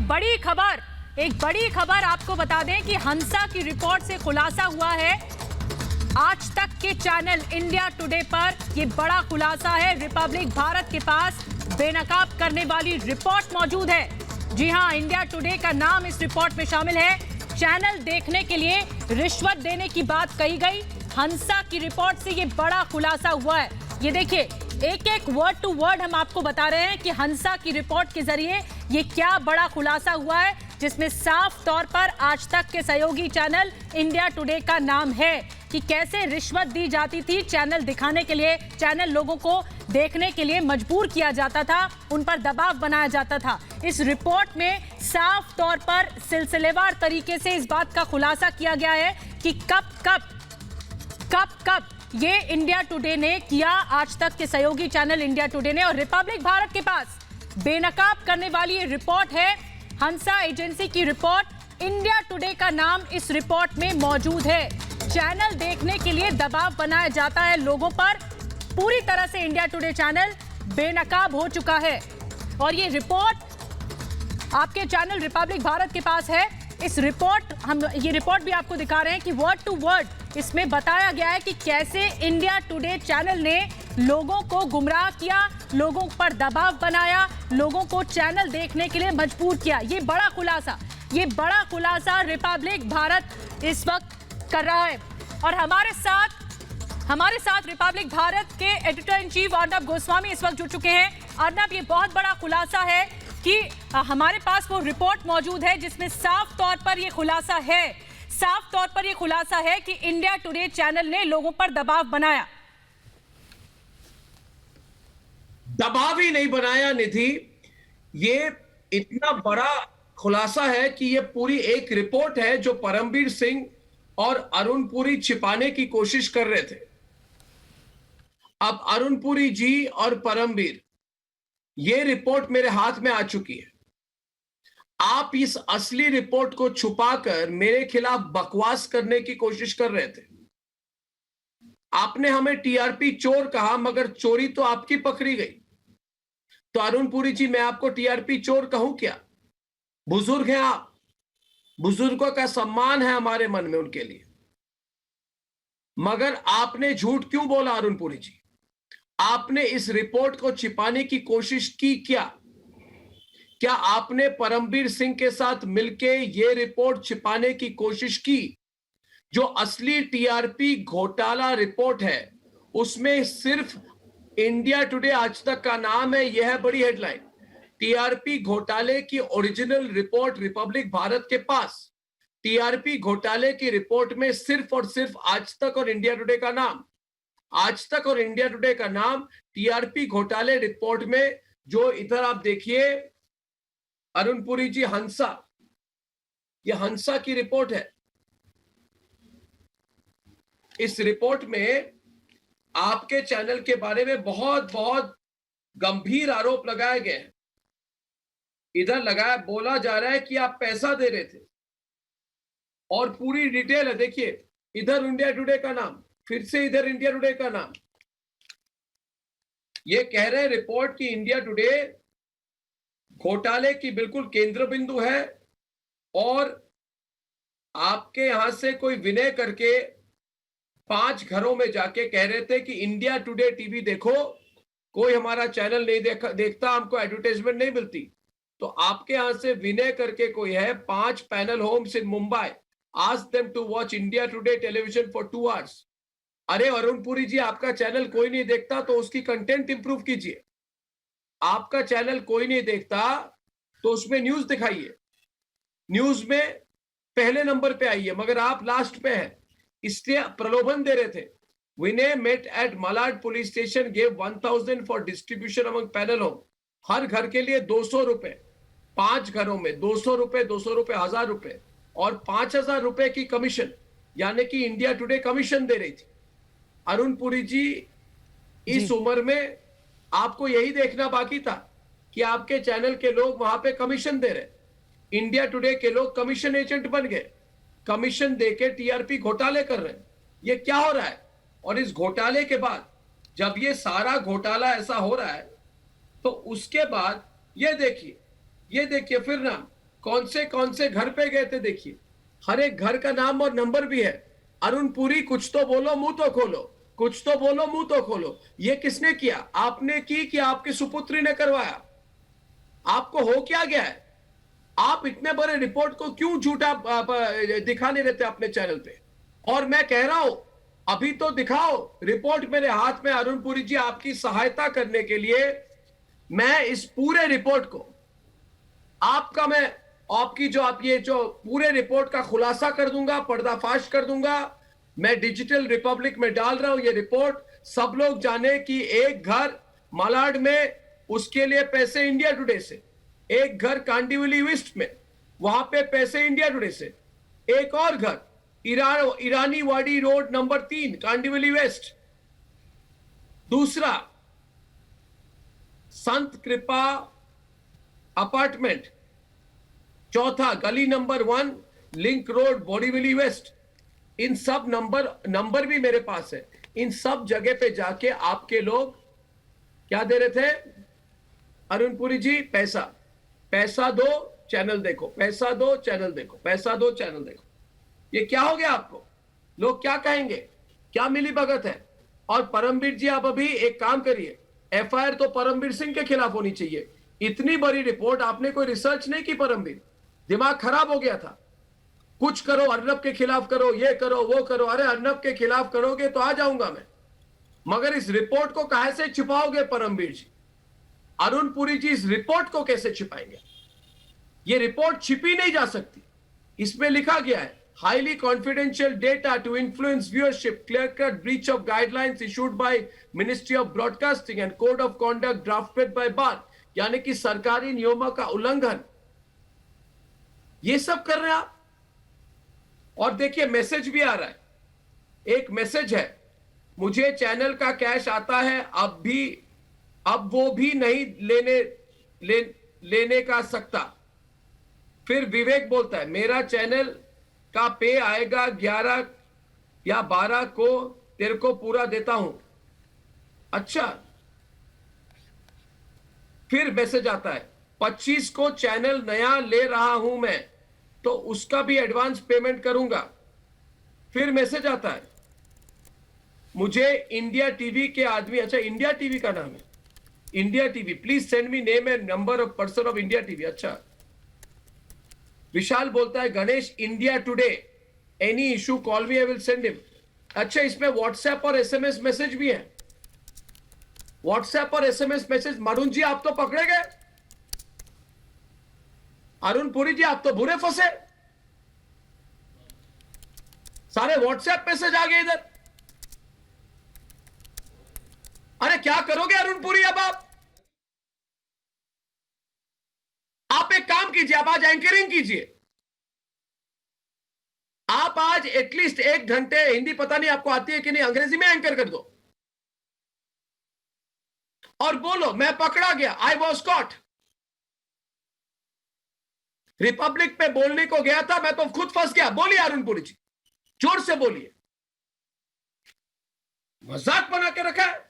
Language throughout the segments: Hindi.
एक बड़ी खबर आपको बता दें कि हंसा की रिपोर्ट से खुलासा हुआ है। आज तक के चैनल इंडिया टुडे पर यह बड़ा खुलासा है। रिपब्लिक भारत के पास बेनकाब करने वाली रिपोर्ट मौजूद है। जी हां, इंडिया टुडे का नाम इस रिपोर्ट में शामिल है। चैनल देखने के लिए रिश्वत देने की बात कही गई। हंसा की रिपोर्ट से यह बड़ा खुलासा हुआ है। ये देखिए, एक एक वर्ड टू वर्ड हम आपको बता रहे हैं कि हंसा की रिपोर्ट के जरिए ये क्या बड़ा खुलासा हुआ है, जिसमें साफ तौर पर आज तक के सहयोगी चैनल इंडिया टुडे का नाम है कि कैसे रिश्वत दी जाती थी चैनल दिखाने के लिए। चैनल लोगों को देखने के लिए मजबूर किया जाता था, उन पर दबाव बनाया जाता था। इस रिपोर्ट में साफ तौर पर सिलसिलेवार तरीके से इस बात का खुलासा किया गया है कि कब ये इंडिया टुडे ने किया, आज तक के सहयोगी चैनल इंडिया टुडे ने। और रिपब्लिक भारत के पास बेनकाब करने वाली ये रिपोर्ट है, हंसा एजेंसी की रिपोर्ट। इंडिया टुडे का नाम इस रिपोर्ट में मौजूद है। चैनल देखने के लिए दबाव बनाया जाता है लोगों पर। पूरी तरह से इंडिया टुडे चैनल बेनकाब हो चुका है। और ये रिपोर्ट आपके चैनल रिपब्लिक भारत के पास है। हम ये रिपोर्ट भी आपको दिखा रहे हैं कि वर्ड टू वर्ड इसमें बताया गया है कि कैसे इंडिया टुडे चैनल ने लोगों को गुमराह किया, लोगों पर दबाव बनाया, लोगों को चैनल देखने के लिए मजबूर किया। ये बड़ा खुलासा रिपब्लिक भारत इस वक्त कर रहा है। और हमारे साथ रिपब्लिक भारत के editor in chief Arnab Goswami इस वक्त जुड़ चुके हैं। अर्नब, ये बहुत बड़ा खुलासा है कि हमारे पास वो रिपोर्ट मौजूद है जिसमें साफ तौर पर ये खुलासा है कि इंडिया टुडे चैनल ने लोगों पर दबाव बनाया। दबाव ही नहीं बनाया निधि, ये इतना बड़ा खुलासा है कि ये पूरी एक रिपोर्ट है जो परमबीर सिंह और अरुण पुरी छिपाने की कोशिश कर रहे थे। अब अरुण पुरी जी और परमबीर, ये रिपोर्ट मेरे हाथ में आ चुकी है। आप इस असली रिपोर्ट को छुपाकर मेरे खिलाफ बकवास करने की कोशिश कर रहे थे। आपने हमें टीआरपी चोर कहा, मगर चोरी तो आपकी पकड़ी गई। तो अरुण पुरी जी, मैं आपको टीआरपी चोर कहूं क्या? बुजुर्ग हैं आप, बुजुर्गों का सम्मान है हमारे मन में उनके लिए। मगर आपने झूठ क्यों बोला अरुण पुरी जी? आपने इस रिपोर्ट को छिपाने की कोशिश की क्या आपने परमबीर सिंह के साथ मिलके ये रिपोर्ट छिपाने की कोशिश की? जो असली टीआरपी घोटाला रिपोर्ट है उसमें सिर्फ इंडिया टुडे आज तक का नाम है। यह है बड़ी हेडलाइन। टीआरपी घोटाले की ओरिजिनल रिपोर्ट रिपब्लिक भारत के पास। टीआरपी घोटाले की रिपोर्ट में सिर्फ और सिर्फ आज तक और इंडिया टुडे का नाम। आज तक और इंडिया टुडे का नाम टीआरपी घोटाले रिपोर्ट में। जो इधर आप देखिए अरुण पुरी जी, ये हंसा की रिपोर्ट है। इस रिपोर्ट में आपके चैनल के बारे में बहुत बहुत गंभीर आरोप लगाए गए हैं। इधर बोला जा रहा है कि आप पैसा दे रहे थे और पूरी डिटेल है। देखिए, इधर इंडिया टुडे का नाम, फिर से इधर इंडिया टुडे का नाम। ये कह रहे हैं रिपोर्ट की इंडिया टुडे घोटाले की बिल्कुल केंद्र बिंदु है। और आपके यहां से कोई विनय करके 5 घरों में जाके कह रहे थे कि इंडिया टुडे टीवी देखो, कोई हमारा चैनल नहीं देखता, हमको एडवर्टाइजमेंट नहीं मिलती। तो आपके यहां से विनय करके कोई है, 5 panel homes in Mumbai, ask them to watch India Today television for 2 hours. अरे अरुण पुरी जी, आपका चैनल कोई नहीं देखता तो उसकी कंटेंट इंप्रूव कीजिए। आपका चैनल कोई नहीं देखता तो उसमें न्यूज दिखाइए, न्यूज में पहले नंबर पे आइए, मगर आप लास्ट पे हैं। इसलिए प्रलोभन दे रहे थे। Vinay met at Malad police station, gave 1000 for distribution among panel home. हर घर के लिए 200 रुपए, 5 घरों में 200 रुपए, 1000 रुपए और 5000 रुपए की कमीशन, यानी कि इंडिया टुडे कमीशन दे रही थी। अरुण पुरी जी, इस उम्र में आपको यही देखना बाकी था कि आपके चैनल के लोग वहां पे कमीशन दे रहे। इंडिया टुडे के लोग कमीशन एजेंट बन गए, कमीशन देके टीआरपी घोटाले कर रहे हैं। ये क्या हो रहा है? और इस घोटाले के बाद, जब ये सारा घोटाला ऐसा हो रहा है, तो उसके बाद ये देखिए फिर ना कौन से घर पे गए थे देखिए, हर एक घर का नाम और नंबर भी है। अरुण पुरी, कुछ तो बोलो मुंह तो खोलो, कुछ तो बोलो मुंह तो खोलो। ये किसने किया? आपने की कि आपकी सुपुत्री ने करवाया? आपको हो क्या गया है? आप इतने बड़े रिपोर्ट को क्यों झूठा दिखा नहीं रहते अपने चैनल पे? और मैं कह रहा हूं, अभी तो दिखाओ रिपोर्ट मेरे हाथ में। अरुण पुरी जी, आपकी सहायता करने के लिए मैं इस पूरे रिपोर्ट को मैं आपकी जो आप ये जो पूरे रिपोर्ट का खुलासा कर दूंगा, पर्दाफाश कर दूंगा। मैं डिजिटल रिपब्लिक में डाल रहा हूं ये रिपोर्ट, सब लोग जाने कि एक घर मालाड में, उसके लिए पैसे इंडिया टुडे से, एक घर कांडीवली वेस्ट में, वहां पे पैसे इंडिया टुडे से, एक और घर ईरानी वाड़ी रोड नंबर 3 कांडीवली वेस्ट, दूसरा संत कृपा अपार्टमेंट, चौथा गली number 1 link road Borivali west. इन सब नंबर भी मेरे पास है। इन सब जगह पे जाके आपके लोग क्या दे रहे थे? अरुण पुरी जी, पैसा दो चैनल देखो, पैसा दो चैनल देखो, पैसा दो चैनल देखो। ये क्या हो गया आपको? लोग क्या कहेंगे? क्या मिली भगत है? और परमवीर जी, आप अभी एक काम करिए, एफआईआर तो परमवीर सिंह के खिलाफ होनी चाहिए। इतनी बड़ी रिपोर्ट, आपने कोई रिसर्च नहीं की परमवीर, दिमाग खराब हो गया था। कुछ करो, अर्नब के खिलाफ करो, ये करो वो करो। अरे अर्नब के खिलाफ करोगे तो आ जाऊंगा मैं, मगर इस रिपोर्ट को कहां से छिपाओगे परमवीर जी? अरुण पुरी जी इस रिपोर्ट को कैसे छिपाएंगे? ये रिपोर्ट छिपी नहीं जा सकती। इसमें लिखा गया है, highly confidential data to influence viewership, clear cut breach of guidelines issued by ministry of broadcasting and code of conduct drafted by bar, यानी कि सरकारी नियमों का उल्लंघन। ये सब कर रहे हैं आप। और देखिए मैसेज भी आ रहा है, एक मैसेज है, मुझे चैनल का कैश आता है, अब वो भी नहीं लेने का सकता। फिर विवेक बोलता है, मेरा चैनल का पे आएगा 11 या 12 को, तेरे को पूरा देता हूं। अच्छा, फिर मैसेज आता है, 25 को चैनल नया ले रहा हूं मैं, तो उसका भी एडवांस पेमेंट करूंगा। फिर मैसेज आता है, मुझे इंडिया टीवी के आदमी, अच्छा इंडिया टीवी का नाम है, India TV, please send me name and number of person of India TV. अच्छा, विशाल बोलता है, Ganesh India today, any issue call me, I will send him. अच्छा, इसमें व्हाट्सएप और एसएमएस मैसेज भी है, व्हाट्सएप और एसएमएस मैसेज। मरुण जी, आप तो पकड़े गए। अरुण पुरी जी, आप तो बुरे फंसे, सारे व्हाट्सएप मैसेज आ गए इधर। अरे क्या करोगे अरुण पुरी अब आप एक काम कीजिए, आप आज एंकरिंग कीजिए। आप आज एटलीस्ट 1 घंटे, हिंदी पता नहीं आपको आती है कि नहीं, अंग्रेजी में एंकर कर दो और बोलो, मैं पकड़ा गया, आई वॉज कॉट। रिपब्लिक पे बोलने को गया था, मैं तो खुद फंस गया। बोलिए अरुण पुरी जी, जोर से बोलिए। मजाक बना के रखा है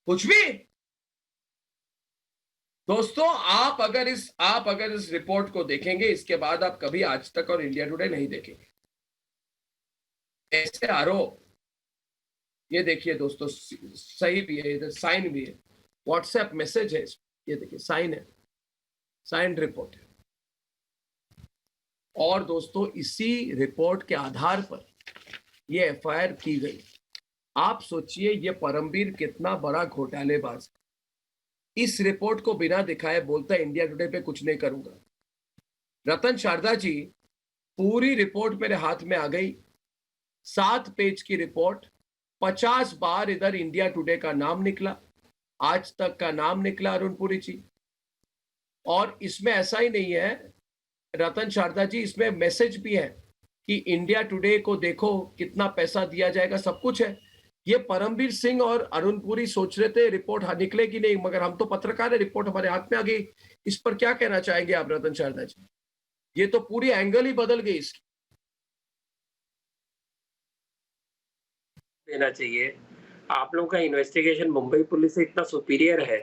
कुछ भी। दोस्तों, आप अगर इस रिपोर्ट को देखेंगे, इसके बाद आप कभी आज तक और इंडिया टुडे नहीं देखेंगे। ऐसे आरोप, ये देखिए दोस्तों, सही भी है, इधर साइन भी है, व्हाट्सएप मैसेज है, ये देखिए साइन है, साइन रिपोर्ट है। और दोस्तों, इसी रिपोर्ट के आधार पर ये एफआईआर की गई। आप सोचिए, ये परमवीर कितना बड़ा घोटालेबाज। इस रिपोर्ट को बिना दिखाए बोलता है इंडिया टुडे पे कुछ नहीं करूंगा। रतन शारदा जी, पूरी रिपोर्ट मेरे हाथ में आ गई, 7 पेज की रिपोर्ट, 50 बार इधर इंडिया टुडे का नाम निकला, आज तक का नाम निकला अरुण पुरी जी। और इसमें ऐसा ही नहीं है रतन शारदा जी, इसमें मैसेज भी है कि इंडिया टुडे को देखो कितना पैसा दिया जाएगा, सब कुछ है। ये परमवीर सिंह और अरुण पुरी सोच रहे थे रिपोर्ट निकलेगी नहीं, मगर हम तो पत्रकार है, रिपोर्ट हमारे हाथ में आ गई। इस पर क्या कहना चाहेंगे आप रतन शारदा जी? ये तो पूरी एंगल ही बदल गई इसकी। देना चाहिए। आप लोगों का इन्वेस्टिगेशन मुंबई पुलिस से इतना सुपीरियर है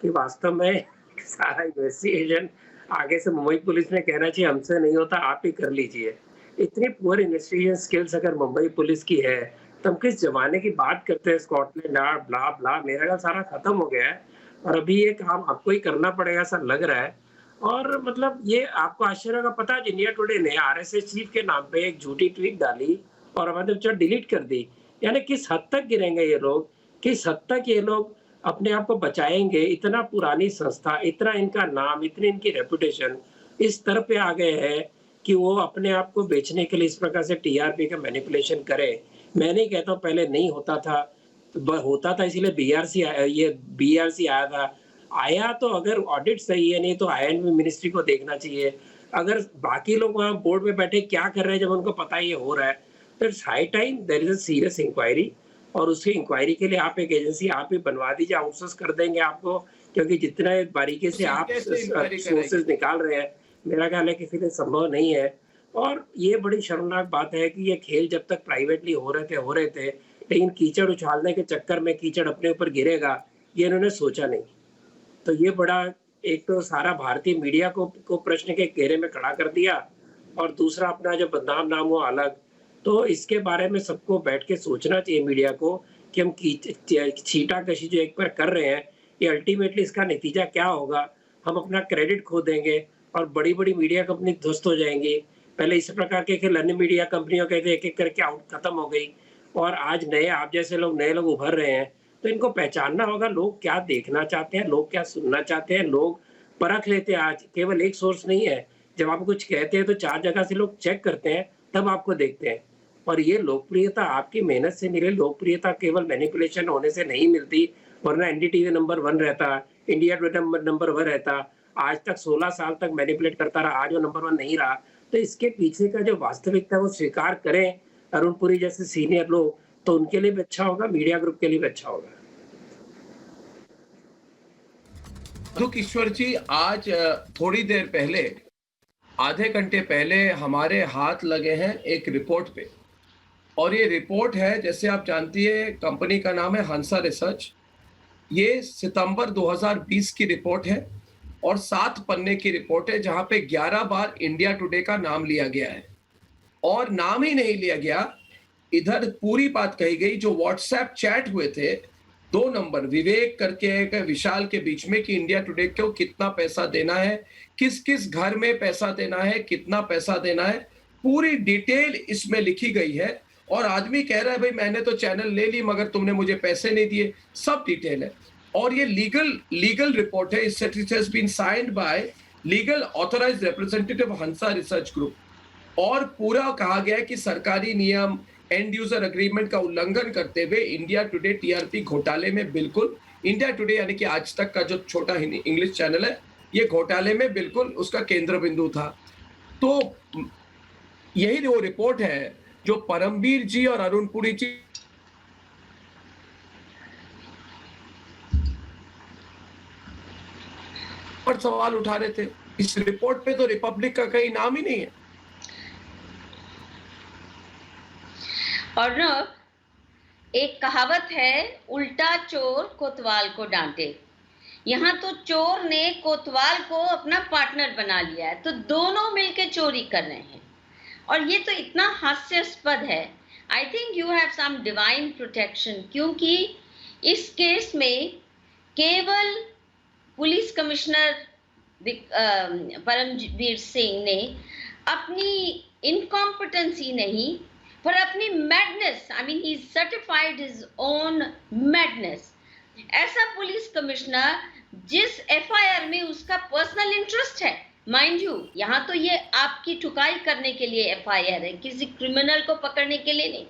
कि वास्तव में सारा इन्वेस्टिगेशन आगे से मुंबई पुलिस ने कहना चाहिए हमसे नहीं होता, आप ही कर लीजिए। इतनी पुअर इन्वेस्टिगेशन स्किल्स अगर मुंबई पुलिस की है, तो हम किस जमाने की बात करते हैं? स्कॉटलैंड यार्ड ब्ला ब्ला, मेरा ख्याल सारा खत्म हो गया है और अभी ये काम आपको ही करना पड़ेगा ऐसा लग रहा है। और मतलब ये आपको आश्चर्य का पता है, इंडिया टुडे ने आरएसएस चीफ के नाम पे एक झूठी ट्वीट डाली और मतलब जो डिलीट कर दी। यानी किस हद तक गिरेंगे ये लोग, किस हद तक ये लोग अपने आप को बचाएंगे? इतना पुरानी संस्था, इतना इनका नाम, इतनी इनकी रेपुटेशन इस स्तर पे आ गए हैं कि वो अपने आप को बेचने के लिए इस प्रकार से टीआरपी का मैनिपुलेशन करे। मैं नहीं कहता हूँ पहले नहीं होता था, होता था इसीलिए बीआरसी आया था। आया तो अगर ऑडिट सही है, नहीं तो आईएनबी मिनिस्ट्री को देखना चाहिए। अगर बाकी लोग वहाँ बोर्ड में बैठे क्या कर रहे हैं जब उनको पता ये हो रहा है, तो it's high time there is a serious inquiry. और उसकी इंक्वायरी के लिए आप एक एजेंसी आप ही बनवा दीजिए, आउटसोर्स कर देंगे आपको, क्योंकि जितना बारीकी से आप सोर्सेज निकाल रहे हैं, मेरा ख्याल है किसी लिए संभव नहीं है। और ये बड़ी शर्मनाक बात है कि ये खेल जब तक प्राइवेटली हो रहे थे, लेकिन कीचड़ उछालने के चक्कर में कीचड़ अपने ऊपर गिरेगा, ये इन्होंने सोचा नहीं। तो ये बड़ा, एक तो सारा भारतीय मीडिया को प्रश्न के घेरे में खड़ा कर दिया और दूसरा अपना जो बदनाम नाम वो अलग। तो इसके बारे में सबको बैठ के सोचना चाहिए मीडिया को कि हम छींटाकशी जो एक पर कर रहे हैं, ये अल्टीमेटली इसका नतीजा क्या होगा? हम अपना क्रेडिट खो देंगे और बड़ी-बड़ी मीडिया कंपनी ध्वस्त हो जाएंगी। पहले इस प्रकार के खेल अन्य मीडिया कंपनियों के थे, एक-एक करके आउट खत्म हो गई और आज नए आप जैसे नए लोग उभर रहे हैं। तो इनको पहचानना होगा लोग क्या देखना चाहते हैं, लोग क्या सुनना चाहते हैं, लोग परख लेते हैं। आज केवल एक सोर्स नहीं है, जब आप कुछ कहते हैं तो 4 जगह से लोग चेक करते हैं, तब आपको देखते हैं। और ये लोकप्रियता आपकी मेहनत से मिले, लोकप्रियता केवल मैनिपुलेशन होने से नहीं मिलती, वरना एनडीटीवी नंबर 1 रहता, इंडिया टुडे नंबर 1 रहता। आज तक 16 साल तक मैनिपुलेट करता रहा, आज वो नंबर 1 नहीं रहा। तो इसके पीछे का जो वास्तविकता है वो स्वीकार करें अरुण पुरी जैसे सीनियर लोग, तो उनके लिए भी अच्छा होगा, मीडिया ग्रुप के लिए भी अच्छा होगा। दुख ईश्वर जी, आज थोड़ी देर पहले, आधे घंटे पहले हमारे हाथ लगे हैं एक रिपोर्ट पे, और ये रिपोर्ट है, जैसे आप जानती है, कंपनी का नाम है हंसा रिसर्च। ये सितंबर 2020 की रिपोर्ट है और 7 पन्ने की रिपोर्ट है, जहां पे 11 बार इंडिया टुडे का नाम लिया गया है। और नाम ही नहीं लिया गया, इधर पूरी बात कही गई। जो व्हाट्सएप चैट हुए थे 2 नंबर, विवेक करके एक विशाल के बीच में, कि इंडिया टुडे को कितना पैसा देना है, किस किस घर में पैसा देना है, कितना पैसा देना है, पूरी डिटेल इसमें लिखी गई है। और आदमी कह रहा है भाई मैंने तो चैनल ले ली मगर तुमने मुझे पैसे नहीं दिए, सब डिटेल है। और ये लीगल रिपोर्ट है, it has been signed by legal authorised representative Hansa Research Group. और पूरा कहा गया है कि सरकारी नियम, एंड यूजर एग्रीमेंट का उल्लंघन करते हुए इंडिया टुडे टीआरपी घोटाले में बिल्कुल, इंडिया टुडे यानी कि आज तक का जो छोटा इंग्लिश चैनल है, ये घोटाले में बिल्कुल उसका केंद्र बिंदु था। तो यही वो रिपोर्ट है जो परमवीर जी और अरुण पुरी जी पर सवाल उठा रहे थे। इस रिपोर्ट पे तो रिपब्लिक का कहीं नाम ही नहीं है। और ना एक कहावत है, उल्टा चोर कोतवाल को डांटे। यहाँ तो चोर ने कोतवाल को अपना पार्टनर बना लिया है, तो दोनों मिलके चोरी कर रहे हैं और ये तो इतना हास्यास्पद है। I think you have some divine protection, क्योंकि इस केस में केवल पुलिस कमिश्नर परमवीर सिंह ने अपनी इनकॉम्पिटेंसी नहीं पर अपनी madness, I mean he certified his own madness. ऐसा पुलिस कमिश्नर जिस एफआईआर में उसका पर्सनल इंटरेस्ट है, माइंड यू, यहाँ तो ये आपकी ठुकाई करने के लिए एफआईआर है, किसी क्रिमिनल को पकड़ने के लिए नहीं।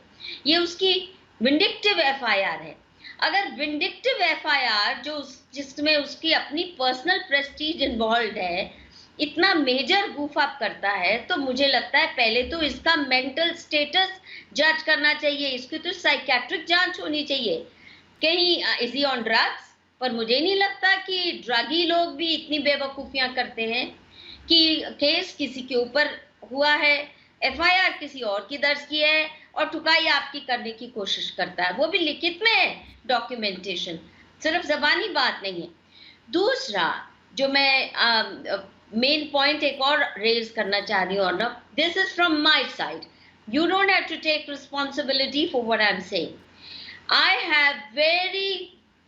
ये उसकी विंडिक्टिव एफआईआर है। अगर विंडिक्टिव एफआईआर जो जिसमें उसकी अपनी पर्सनल प्रेस्टीज इन्वॉल्व है इतना मेजर गूफ अप करता है, तो मुझे लगता है पहले तो इसका मेंटल स्टेटस जज करना चाहिए, इसकी तो साइकियाट्रिक जांच होनी चाहिए। कहीं इज ही ऑन ड्रग्स? पर मुझे नहीं लगता कि ड्रगी लोग भी इतनी बेवकूफियां करते हैं कि केस किसी के ऊपर हुआ है, एफआईआर किसी और की दर्ज की है और ठुकाई आपकी करने की कोशिश करता है, वो भी लिखित में है, डॉक्यूमेंटेशन, सिर्फ जबानी बात नहीं है। दूसरा जो मैं मेन पॉइंट एक और रेज करना चाह रही हूँ Arnab, this is from my side, you don't have to take responsibility for what I am saying. I have very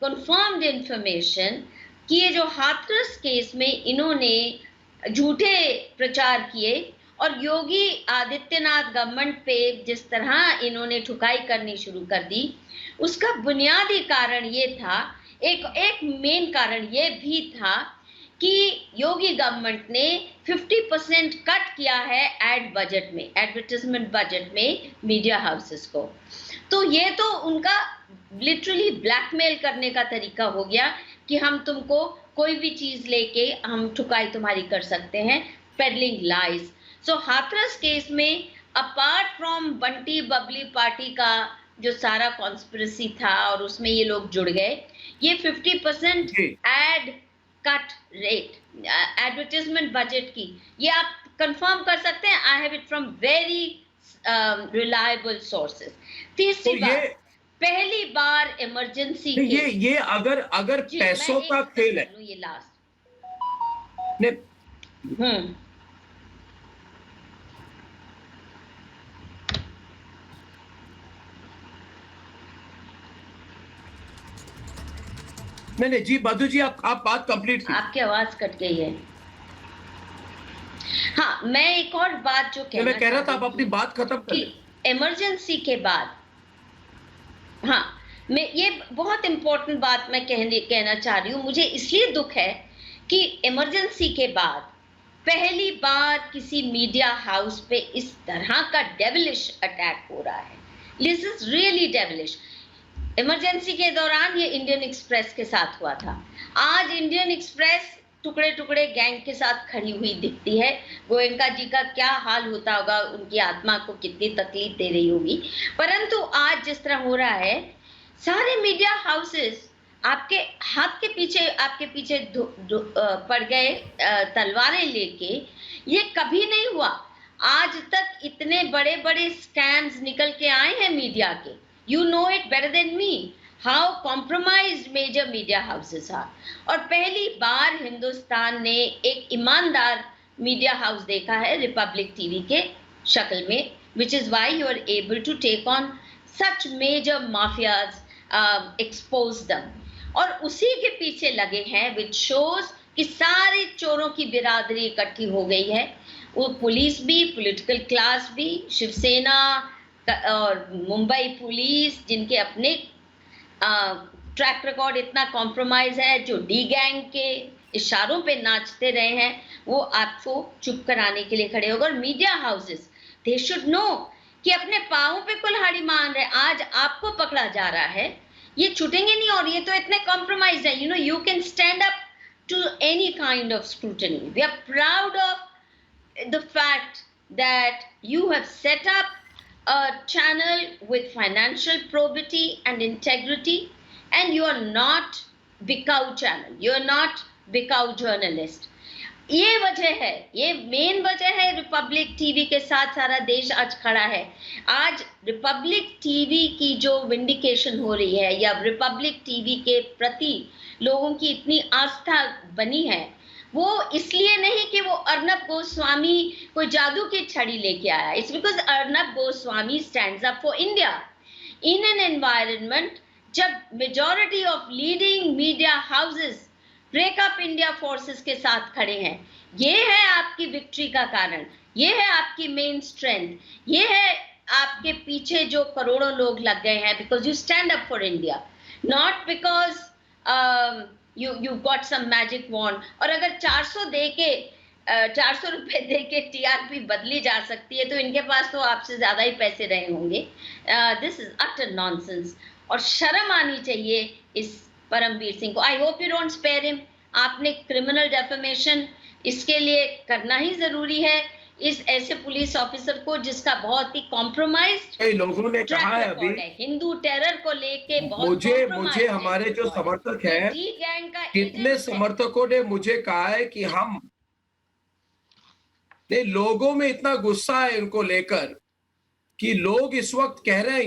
confirmed information कि ये जो हाथरस केस में इन्होंने झूठे प्रचार किए और योगी आदित्यनाथ गवर्नमेंट पे जिस तरह इन्होंने ठुकाई करनी शुरू कर दी, उसका बुनियादी कारण ये था, एक मेन कारण ये भी था कि योगी गवर्नमेंट ने 50% कट किया है एड बजट में, एडवर्टाइजमेंट बजट में मीडिया हाउसेस को। तो ये तो उनका लिटरली ब्लैकमेल करने का तरीका हो गया कि हम तुमको कोई भी चीज लेके हम ठुकाई तुम्हारी कर सकते हैं, पेडलिंग लाइज। सो हाथरस केस में apart from Bunty Babli party का जो सारा कॉन्स्पिरेसी था और उसमें ये लोग जुड़ गए, ये 50% ad cut rate, advertisement budget की, ये आप कंफर्म कर सकते हैं। I have it from very reliable sources. तीसरी बात, पहली बार इमरजेंसी ये अगर पैसों का खेल है, ये लास्ट नहीं जी मधु जी, आप बात कंप्लीट कीजिए। आपकी आवाज कट गई है। हाँ, मैं एक और बात जो मैं कह रहा था, आप अपनी बात खत्म कर लें। इमरजेंसी के बाद, हाँ, मैं ये बहुत इंपॉर्टेंट बात मैं कहना चाह रही हूँ। मुझे इसलिए दुख है कि इमरजेंसी के बाद पहली बार किसी मीडिया हाउस पे इस तरह का डेविलिश अटैक हो रहा है। This is really devilish. Emergency के दौरान ये इंडियन एक्सप्रेस के साथ हुआ था। आज इंडियन एक्सप्रेस टुकड़े टुकड़े गैंग के साथ खड़ी हुई दिखती है। गोयनका जी का क्या हाल होता होगा, उनकी आत्मा को कितनी तकलीफ दे रही होगी। परंतु आज जिस तरह हो रहा है, सारे मीडिया हाउसेस आपके हाथ के पीछे, आपके पीछे पड़ गए तलवारें लेके। ये कभी नहीं हुआ आज तक। इतने बड़े बड़े स्कैम्स निकल के आए हैं मीडिया के। You know it better than me how compromised major media houses are। और पहली बार हिंदुस्तान ने एक ईमानदार मीडिया हाउस देखा है रिपब्लिक टीवी के शक्ल में, which is why you are able to take on such major mafias, expose them। और उसी के पीछे लगे हैं, which shows कि सारे चोरों की बिरादरी इकट्ठी हो गई है। वो पुलिस भी, पॉलिटिकल क्लास भी, शिवसेना और मुंबई पुलिस, जिनके अपने ट्रैक रिकॉर्ड इतना कॉम्प्रोमाइज है, जो डी गैंग के इशारों पे नाचते रहे हैं, वो आपको चुप कराने के लिए खड़े होगा। और media houses, they should know कि अपने पाँव पे कुल्हाड़ी मान रहे। आज आपको पकड़ा जा रहा है, ये छूटेंगे नहीं। और ये तो इतने कॉम्प्रोमाइज है, you can stand up to any kind of scrutiny। We are proud of the fact that you have set up a channel with financial probity and integrity, and you are not बिकाऊ channel, you are not बिकाऊ journalist। ये वजह है, ये मेन वजह है रिपब्लिक टीवी के साथ सारा देश आज खड़ा है। आज रिपब्लिक टीवी की जो विंडिकेशन हो रही है, या रिपब्लिक टीवी के प्रति लोगों की इतनी आस्था बनी है, वो इसलिए नहीं कि वो अर्नब गोस्वामी कोई जादू की छड़ी लेके आया। It's because Arnab Goswami stands up for India in an environment जब majority of leading media houses breakup India forces के साथ खड़े हैं। ये है आपकी विक्ट्री का कारण, ये है आपकी मेन स्ट्रेंथ, ये है आपके पीछे जो करोड़ों लोग लग गए हैं, because you stand up for India, not because you got some magic wand। और अगर 400 रुपए दे के टीआरपी बदली जा सकती है, तो इनके पास तो आपसे ज्यादा ही पैसे रहे होंगे। This is utter nonsense. और शर्म आनी चाहिए इस परमवीर सिंह को। I hope you don't spare him. आपने क्रिमिनल डेफेमेशन इसके लिए करना ही जरूरी है, इस ऐसे पुलिस ऑफिसर को जिसका बहुत ही कॉम्प्रोमाइज्ड लोगों ने कहा है अभी हिंदू टेरर को लेके बहुत मुझे हमारे जो समर्थक हैं, कितने समर्थकों ने मुझे कहा है कि हम लोगों में इतना गुस्सा है इनको लेकर कि लोग इस वक्त कह रहे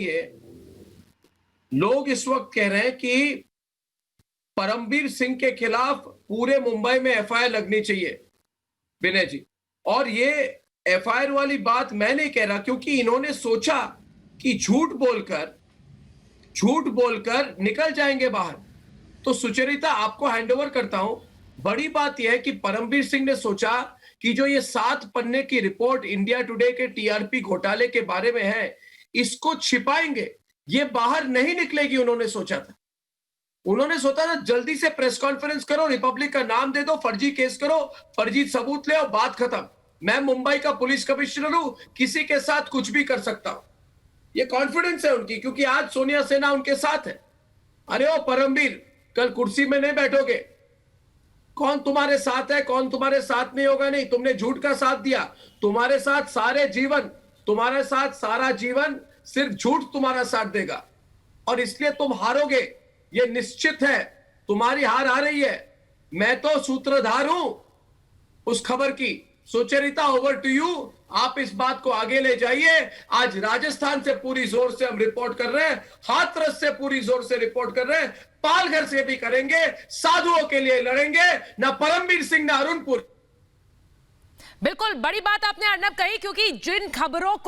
हैं कि परमवीर सिंह के खिलाफ पूरे मुंबई में एफआईआर लगनी चाहिए। विनय जी, और ये एफआईआर वाली बात मैं नहीं कह रहा, क्योंकि इन्होंने सोचा कि झूठ बोलकर निकल जाएंगे बाहर। तो सुचरिता, आपको हैंडओवर करता हूं। बड़ी बात यह है कि परमवीर सिंह ने सोचा कि जो ये 7 पन्ने की रिपोर्ट इंडिया टुडे के टीआरपी घोटाले के बारे में है, इसको छिपाएंगे, ये बाहर नहीं निकलेगी। उन्होंने सोचा था जल्दी से प्रेस कॉन्फ्रेंस करो, रिपब्लिक का नाम दे दो, फर्जी केस करो, फर्जी सबूत ले और बात खत्म। मैं मुंबई का पुलिस कमिश्नर हूं, किसी के साथ कुछ भी कर सकता हूं। ये कॉन्फिडेंस है उनकी, क्योंकि आज सोनिया सिन्हा उनके साथ है। अरे ओ परमवीर, कल कुर्सी में नहीं बैठोगे, कौन तुम्हारे साथ है, कौन तुम्हारे साथ नहीं होगा? नहीं, तुमने झूठ का साथ दिया। तुम्हारे साथ सारा जीवन सिर्फ झूठ तुम्हारा साथ देगा, और इसलिए तुम हारोगे, ये निश्चित है। तुम्हारी हार आ रही है। मैं तो सूत्रधार हूं उस खबर की। Sucharita, over to you. आप इस बात को आगे ले जाइए। आज राजस्थान से पूरी जोर से हम रिपोर्ट कर रहे हैं, हाथरस से पूरी जोर से रिपोर्ट कर रहे हैं, पालघर से भी करेंगे, साधुओं के लिए लड़ेंगे, ना परमवीर सिंह ना अरुणपुर। बिल्कुल बड़ी बात आपने अर्नब कही, क्योंकि जिन खबरों को